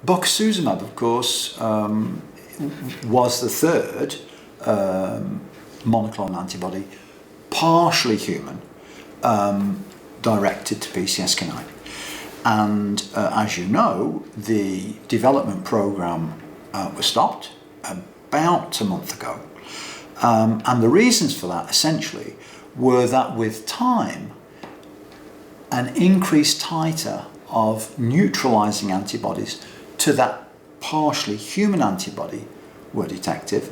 Bococizumab, of course, was the third monoclonal antibody, partially human, directed to PCSK9. And as you know, the development program was stopped about a month ago. And the reasons for that essentially were that with time, an increased titer of neutralizing antibodies to that partially human antibody were detected,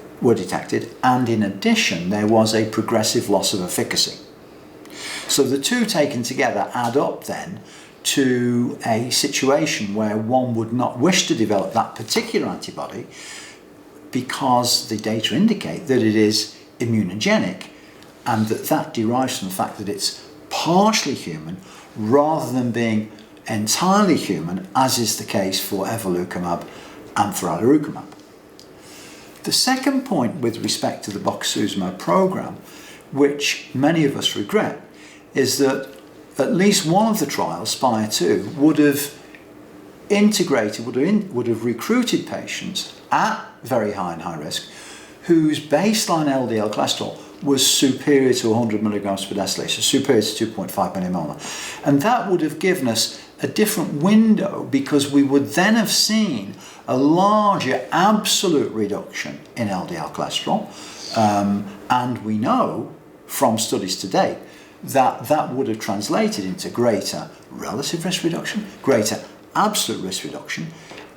and in addition there was a progressive loss of efficacy. So the two taken together add up then to a situation where one would not wish to develop that particular antibody because the data indicate that it is immunogenic, and that derives from the fact that it's partially human rather than being entirely human, as is the case for evolocumab and for alirocumab. The second point with respect to the bococizumab program, which many of us regret, is that at least one of the trials, SPIRE 2, would have recruited patients at very high and high risk whose baseline LDL cholesterol was superior to 100 milligrams per deciliter, so superior to 2.5 millimolar. And that would have given us a different window, because we would then have seen a larger absolute reduction in LDL cholesterol. And we know from studies to date that that would have translated into greater relative risk reduction, greater absolute risk reduction.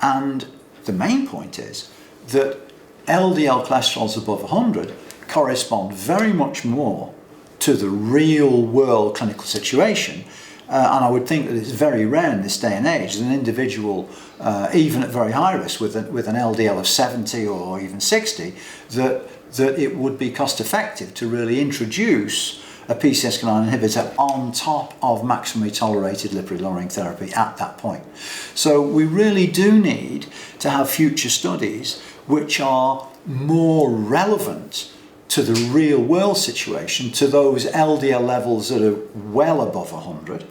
And the main point is that LDL cholesterols above 100 correspond very much more to the real world clinical situation. And I would think that it's very rare in this day and age that an individual, even at very high risk with an LDL of 70 or even 60, that it would be cost effective to really introduce a PCSK9 inhibitor on top of maximally tolerated lipid lowering therapy at that point. So we really do need to have future studies which are more relevant to the real world situation, to those LDL levels that are well above 100.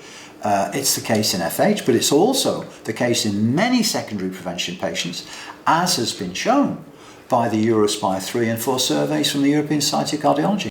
It's the case in FH, but it's also the case in many secondary prevention patients, as has been shown by the EuroSPIRE 3 and 4 surveys from the European Society of Cardiology.